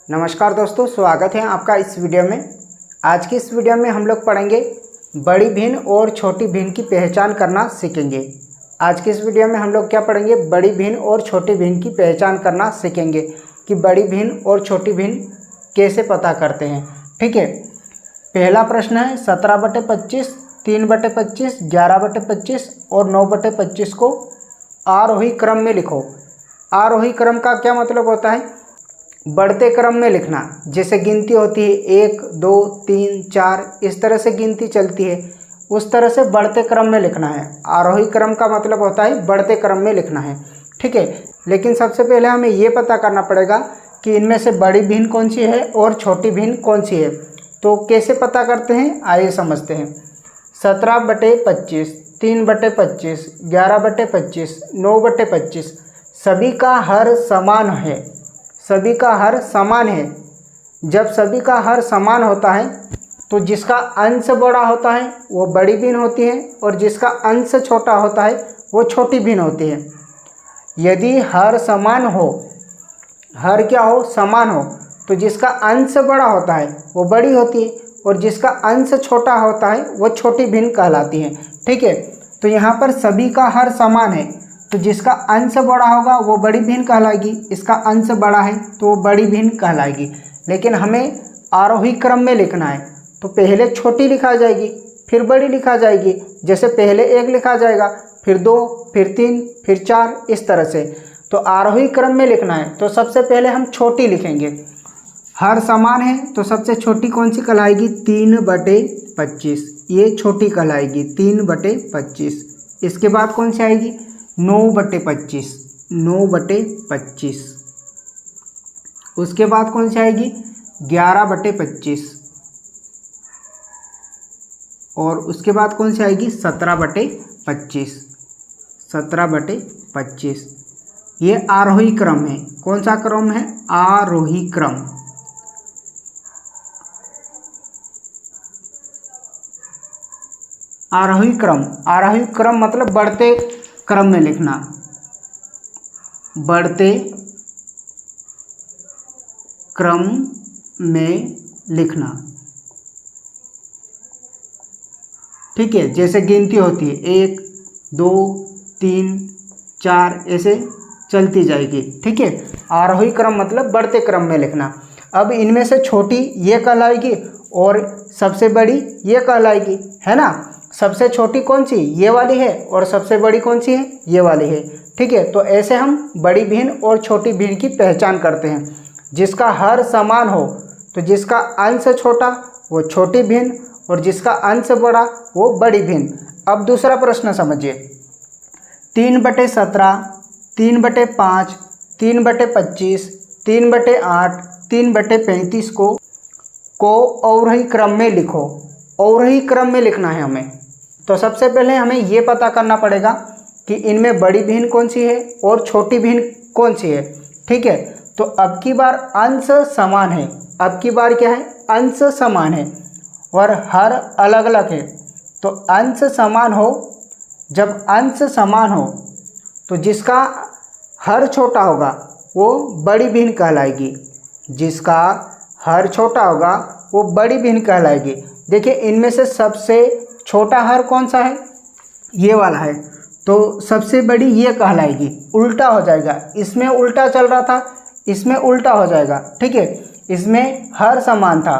नमस्कार दोस्तों, स्वागत है आपका इस वीडियो में। आज की इस वीडियो में हम लोग पढ़ेंगे बड़ी भिन्न और छोटी भिन्न की पहचान करना सीखेंगे। आज की इस वीडियो में हम लोग क्या पढ़ेंगे, बड़ी भिन्न और छोटी भिन्न की पहचान करना सीखेंगे कि बड़ी भिन्न और छोटी भिन्न कैसे पता करते हैं। ठीक है, पहला प्रश्न है 17/25, 3/25, 11/25 और 9/25 को आरोही क्रम में लिखो। आरोही क्रम का क्या मतलब होता है, बढ़ते क्रम में लिखना। जैसे गिनती होती है 1 2 3 4 इस तरह से गिनती चलती है, उस तरह से बढ़ते क्रम में लिखना है। आरोही क्रम का मतलब होता है बढ़ते क्रम में लिखना है। ठीक है, लेकिन सबसे पहले हमें ये पता करना पड़ेगा कि इनमें से बड़ी भिन्न कौन सी है और छोटी भिन्न कौन सी है। तो कैसे पता करते हैं, आइए समझते हैं। 17/25, 3/25, 11/25, 9/25 सभी का हर समान है। सभी का हर समान है। जब सभी का हर समान होता है तो जिसका अंश बड़ा होता है वो बड़ी भिन्न होती है और जिसका अंश छोटा होता है वो छोटी भिन्न होती है। यदि हर समान हो, हर क्या हो, समान हो, तो जिसका अंश बड़ा होता है वो बड़ी होती है और जिसका अंश छोटा होता है वो छोटी भिन्न कहलाती है। ठीक है, तो यहाँ पर सभी का हर समान है तो जिसका अंश बड़ा होगा वो बड़ी भिन्न कहलाएगी, इसका अंश बड़ा है तो वो बड़ी भिन्न कहलाएगी। लेकिन हमें आरोही क्रम में लिखना है तो पहले छोटी लिखा जाएगी फिर बड़ी लिखा जाएगी। जैसे पहले 1 लिखा जाएगा, फिर 2, फिर 3, फिर 4 इस तरह से। तो आरोही क्रम में लिखना है तो सबसे पहले हम छोटी लिखेंगे। हर समान है तो सबसे छोटी कौन सी कहलाएगी, 3/25, ये छोटी कहलाएगी 3/25। इसके बाद कौन सी आएगी, 9/25, 9/25। उसके बाद कौन सी आएगी, 11/25 और उसके बाद कौन सी आएगी, 17/25, 17/25। ये आरोही क्रम है। कौन सा क्रम है, आरोही क्रम। आरोही क्रम, आरोही क्रम मतलब बढ़ते क्रम में लिखना, बढ़ते क्रम में लिखना। ठीक है, जैसे गिनती होती है 1 2 3 4 ऐसे चलती जाएगी। ठीक है, आरोही क्रम मतलब बढ़ते क्रम में लिखना। अब इनमें से छोटी ये कहलाएगी और सबसे बड़ी ये कहलाएगी, है ना। सबसे छोटी कौन सी, ये वाली है, और सबसे बड़ी कौन सी है, ये वाली है। ठीक है, तो ऐसे हम बड़ी भिन्न और छोटी भिन्न की पहचान करते हैं। जिसका हर समान हो तो जिसका अंश छोटा वो छोटी भिन्न और जिसका अंश बड़ा वो बड़ी भिन्न। अब दूसरा प्रश्न समझिए, 3/17, 3/5, 3/25, 3/8, 3/35 को अवरोही क्रम में लिखो। अवरोही क्रम में लिखना है हमें। तो सबसे पहले हमें ये पता करना पड़ेगा कि इनमें बड़ी भिन्न कौन सी है और छोटी भिन्न कौन सी है। ठीक है, तो अब की बार अंश समान है। अब की बार क्या है, अंश समान है और हर अलग अलग है। तो अंश समान हो, जब अंश समान हो तो जिसका हर छोटा होगा वो बड़ी भिन्न कहलाएगी। जिसका हर छोटा होगा वो बड़ी भिन्न कहलाएगी। देखिए, इनमें से सबसे छोटा हर कौन सा है, ये वाला है, तो सबसे बड़ी ये कहलाएगी। उल्टा हो जाएगा, इसमें उल्टा चल रहा था, इसमें उल्टा हो जाएगा। ठीक है, इसमें हर समान था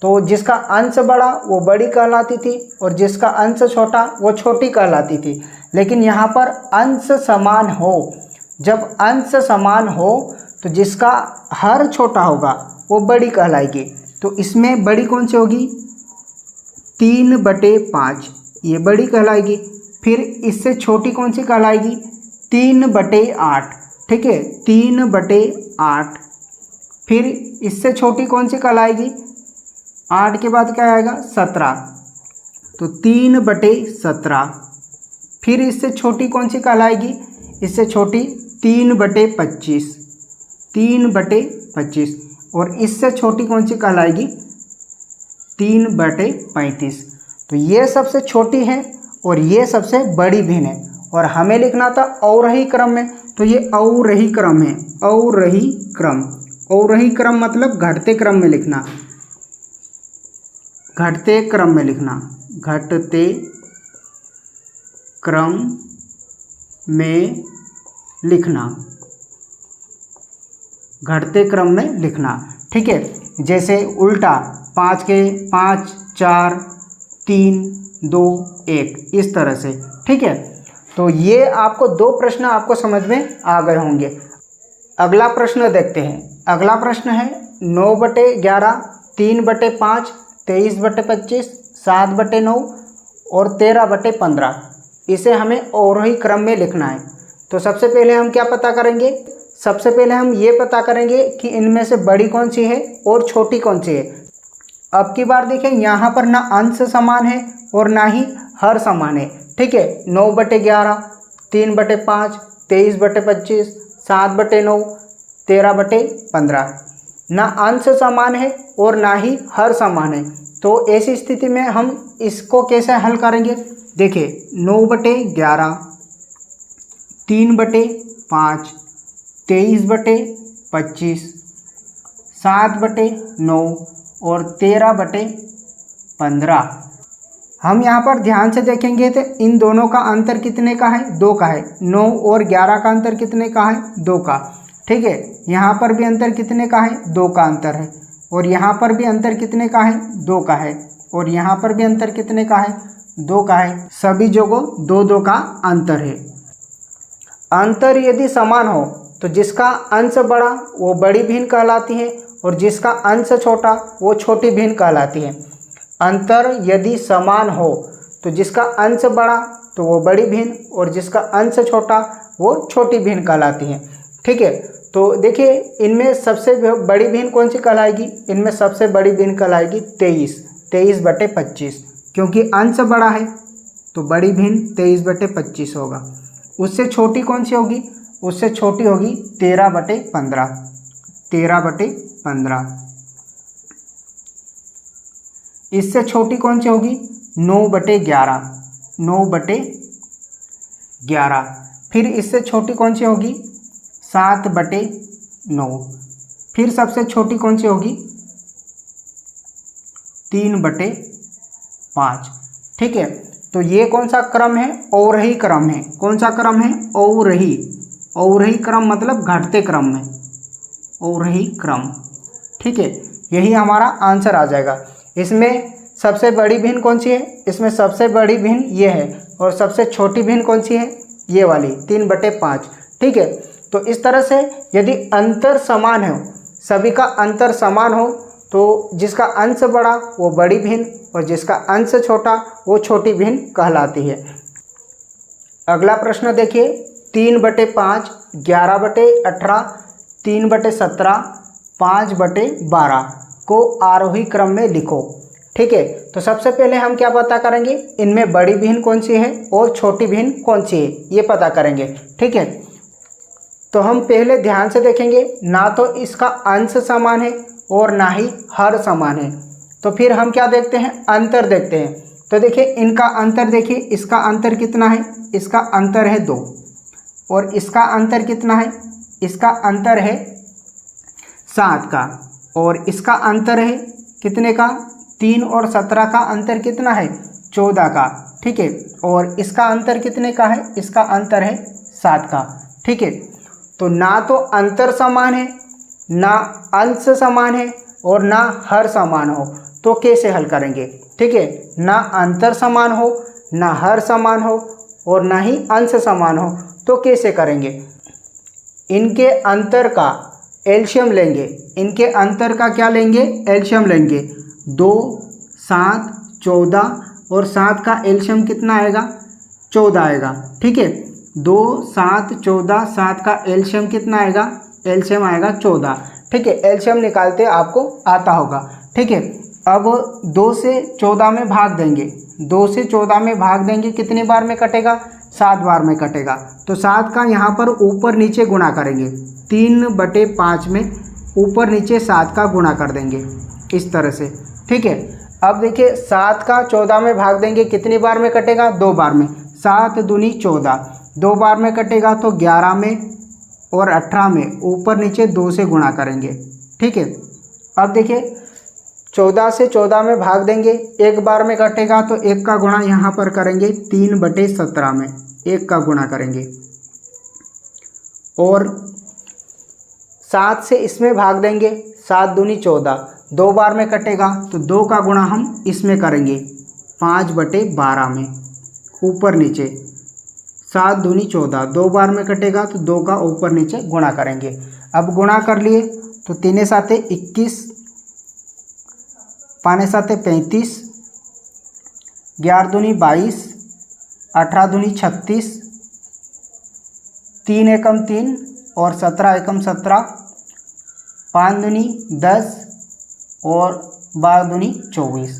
तो जिसका अंश बड़ा वो बड़ी कहलाती थी और जिसका अंश छोटा वो छोटी कहलाती थी। लेकिन यहाँ पर अंश समान हो, जब अंश समान हो तो जिसका हर छोटा होगा वो बड़ी कहलाएगी। तो इसमें बड़ी कौन सी होगी, 3/5, ये बड़ी कहलाएगी। फिर इससे छोटी कौन सी कहलाएगी, 3/8। ठीक है, 3/8। फिर इससे छोटी कौन सी कहलाएगी, 8 के बाद क्या आएगा, 17, तो 3/17। फिर इससे छोटी कौन सी कहलाएगी, इससे छोटी 3/25, 3/25 और इससे छोटी कौन सी कहलाएगी, 3/35। तो ये सबसे छोटी है और ये सबसे बड़ी भिन्न है और हमें लिखना था अवरोही क्रम में, तो ये अवरोही क्रम है, अवरोही क्रम। अवरोही क्रम मतलब घटते क्रम में लिखना, घटते क्रम में लिखना, घटते क्रम में लिखना, घटते क्रम में लिखना। ठीक है, जैसे उल्टा 5 के 5 4 3 2 1 इस तरह से। ठीक है, तो ये आपको 2 प्रश्न आपको समझ में आ गए होंगे। अगला प्रश्न देखते हैं। अगला प्रश्न है 9/11, 3/5, 23/25, 7/9 और 13/15। इसे हमें अवरोही क्रम में लिखना है। तो सबसे पहले हम क्या पता करेंगे? सबसे पहले हम ये पता करेंगे कि इनमें से बड़ी कौन सी है और छोटी कौन सी है। अब की बार देखें, यहाँ पर ना अंश समान है और ना ही हर समान है। ठीक है, 9/11, 3/5, 23/25, 7/9, 13/15 ना अंश समान है और ना ही हर समान है। तो ऐसी स्थिति में हम इसको कैसे हल करेंगे? देखिए 9/11, 3/5, 23/25, 7/9 और 13/15। हम यहाँ पर ध्यान से देखेंगे तो इन दोनों का अंतर कितने का है? 2 का है। 9 और 11 का अंतर कितने का है? 2 का। ठीक है, यहाँ पर भी अंतर कितने का है? 2 का अंतर है। और यहाँ पर भी अंतर कितने का है? 2 का है। और यहाँ पर भी अंतर कितने का है? 2 का है। सभी जगह 2-2 का अंतर है। अंतर यदि समान हो तो जिसका अंश बड़ा वो बड़ी भिन्न कहलाती है और जिसका अंश छोटा वो छोटी भिन्न कहलाती है। अंतर यदि समान हो तो जिसका अंश बड़ा तो वो बड़ी भिन्न और जिसका अंश छोटा वो छोटी भिन्न कहलाती है। ठीक है, तो देखिए इनमें सबसे बड़ी भिन्न कौन सी कहलाएगी? इनमें सबसे बड़ी भिन्न कहलाएगी 23/25, क्योंकि अंश बड़ा है तो बड़ी भिन्न 23/25 होगा। उससे छोटी कौन सी होगी? उससे छोटी होगी 13/15, 13/15। इससे छोटी कौन सी होगी? 9/11, 9/11। फिर इससे छोटी कौन सी होगी? 7/9। फिर सबसे छोटी कौन सी होगी? 3/5। ठीक है, तो ये कौन सा क्रम है? अवरोही क्रम है। कौन सा क्रम है? अवरोही। अवरोही क्रम मतलब घटते क्रम में, अवरोही क्रम। ठीक है, यही हमारा आंसर आ जाएगा। इसमें सबसे बड़ी भिन्न कौन सी है? इसमें सबसे बड़ी भिन्न ये है और सबसे छोटी भिन्न कौन सी है? ये वाली 3/5। ठीक है, तो इस तरह से यदि अंतर समान हो, सभी का अंतर समान हो तो जिसका अंश बड़ा वो बड़ी भिन्न और जिसका अंश छोटा वो छोटी भिन्न कहलाती है। अगला प्रश्न देखिए 3/5, 11/18, 3/17, 5/12 को आरोही क्रम में लिखो। ठीक है, तो सबसे पहले हम क्या पता करेंगे? इनमें बड़ी भिन्न कौन सी है और छोटी भिन्न कौन सी है ये पता करेंगे। ठीक है, तो हम पहले ध्यान से देखेंगे, ना तो इसका अंश समान है और ना ही हर समान है। तो फिर हम क्या देखते हैं? अंतर देखते हैं। तो देखिए इनका अंतर देखिए, इसका अंतर कितना है? इसका अंतर है 2 और इसका अंतर कितना है? इसका अंतर है 7 का और इसका अंतर है कितने का? 3 और 17 का अंतर कितना है? 14 का। ठीक है, और इसका अंतर कितने का है? इसका अंतर है 7 का। ठीक है, तो ना तो अंतर समान है, ना अंश समान है और ना हर समान हो, तो कैसे हल करेंगे? ठीक है, ना अंतर समान हो, ना हर समान हो और ना ही अंश समान हो, तो कैसे करेंगे? इनके अंतर का एलसीएम लेंगे। इनके अंतर का क्या लेंगे? एलसीएम लेंगे। 2, 7, 14 और 7 का एलसीएम कितना आएगा? 14 आएगा। ठीक है, 2, 7, 14, 7 का एलसीएम कितना आएगा? एलसीएम आएगा 14। ठीक है, एलसीएम निकालते आपको आता होगा। ठीक है, अब 2 से 14 में भाग देंगे। 2 से 14 में भाग देंगे, कितनी बार में कटेगा? 7 बार में कटेगा। तो 7 का यहाँ पर ऊपर नीचे गुणा करेंगे। 3/5 में ऊपर नीचे 7 का गुणा कर देंगे इस तरह से। ठीक है, अब देखिए 7 का 14 में भाग देंगे, कितनी बार में कटेगा? 2 बार में। 7 दूनी 14, 2 बार में कटेगा तो 11 में और 18 में ऊपर नीचे 2 से गुणा करेंगे। ठीक है। अब देखिए 14 से 14 में भाग देंगे, एक बार में कटेगा तो 1 का गुणा यहाँ पर करेंगे 3/17 में 1 का गुणा करेंगे। और 7 से इसमें भाग देंगे, 7 दूनी 14, 2 बार में कटेगा तो 2 का गुणा हम इसमें करेंगे 5/12 में, ऊपर नीचे 7 दूनी 14, 2 बार में कटेगा तो 2 का ऊपर नीचे गुणा करेंगे। अब गुणा कर लिए तो 3 साते 21, 5 साते 35, 11 दूनी 22, 18 दूनी 36, 3 एकम 3 और 17 एकम 17, 5 दूनी 10 और 12 दूनी 24।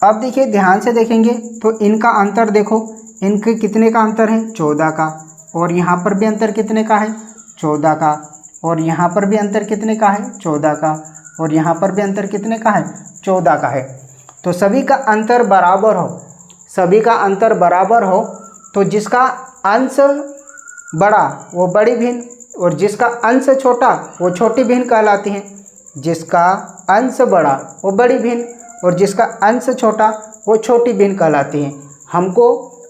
अब देखिए ध्यान से देखेंगे तो इनका अंतर देखो, इनके कितने का अंतर है 14 का, और यहाँ पर भी अंतर कितने का है 14 का, और यहाँ पर भी अंतर कितने का है 14 का, और यहाँ पर भी अंतर कितने का है 14 का है। तो सभी का अंतर बराबर हो, सभी का अंतर बराबर हो तो जिसका अंश बड़ा वो बड़ी भिन्न और जिसका अंश छोटा वो छोटी भिन्न कहलाती है। जिसका अंश बड़ा वो बड़ी भिन्न और जिसका अंश छोटा वो छोटी भिन्न कहलाती है। हमको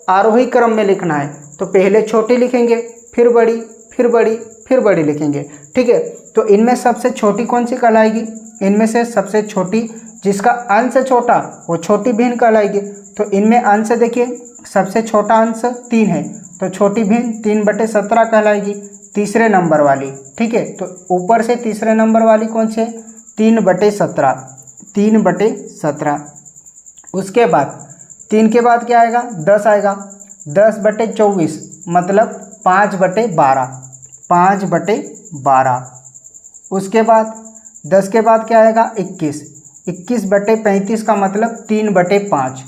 आरोही क्रम में लिखना है तो पहले छोटी लिखेंगे, फिर बड़ी, फिर बड़ी, फिर बड़ी लिखेंगे, ठीक है। तो इनमें सबसे छोटी कौन सी कहलाएगी, इनमें से सबसे छोटी जिसका अंश छोटा वो छोटी भिन्न कहलाएगी। तो इनमें अंश देखिए, सबसे छोटा अंश 3 है तो छोटी भिन्न 3/17 कहलाएगी, तीसरे नंबर वाली, ठीक है। तो ऊपर से तीसरे नंबर वाली कौन सी है 3/17, 3/17। उसके बाद 3 के बाद क्या आएगा 10 आएगा, 10/24 मतलब 5/12, 5/12। उसके बाद 10 के बाद क्या आएगा 21, 21/35 का मतलब 3/5,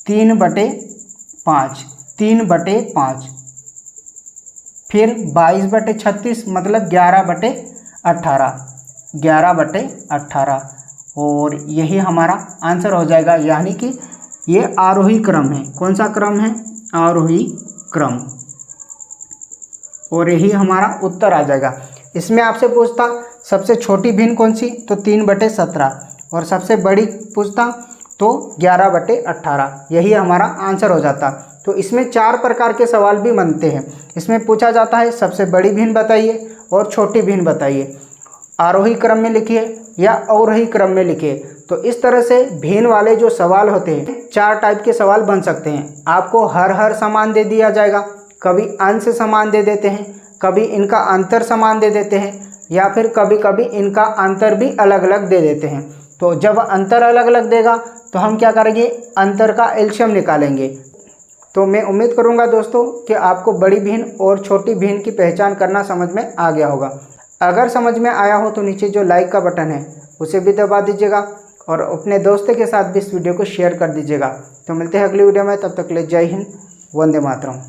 3/5, 3/5। फिर 22/36 मतलब 11/18, 11/18। और यही हमारा आंसर हो जाएगा, यानी कि ये आरोही क्रम है। कौन सा क्रम है आरोही क्रम, और यही हमारा उत्तर आ जाएगा। इसमें आपसे पूछता सबसे छोटी भिन्न कौन सी तो 3/17 और सबसे बड़ी पूछता तो 11/18, यही हमारा आंसर हो जाता। तो इसमें 4 प्रकार के सवाल भी बनते हैं। इसमें पूछा जाता है सबसे बड़ी भिन्न बताइए और छोटी भिन्न बताइए, आरोही क्रम में लिखिए या अवरोही क्रम में लिखिए। तो इस तरह से भिन्न वाले जो सवाल होते हैं 4 टाइप के सवाल बन सकते हैं। आपको हर समान दे दिया जाएगा, कभी अंश समान दे देते हैं, कभी इनका अंतर समान दे देते हैं, या फिर कभी कभी इनका अंतर भी अलग अलग दे देते हैं। तो जब अंतर अलग अलग देगा तो हम क्या करेंगे अंतर का एलसीएम निकालेंगे। तो मैं उम्मीद करूंगा दोस्तों कि आपको बड़ी भिन्न और छोटी भिन्न की पहचान करना समझ में आ गया होगा। अगर समझ में आया हो तो नीचे जो लाइक का बटन है उसे भी दबा दीजिएगा और अपने दोस्तों के साथ भी इस वीडियो को शेयर कर दीजिएगा। तो मिलते हैं अगली वीडियो में, तब तक के लिए जय हिंद, वंदे मातरम।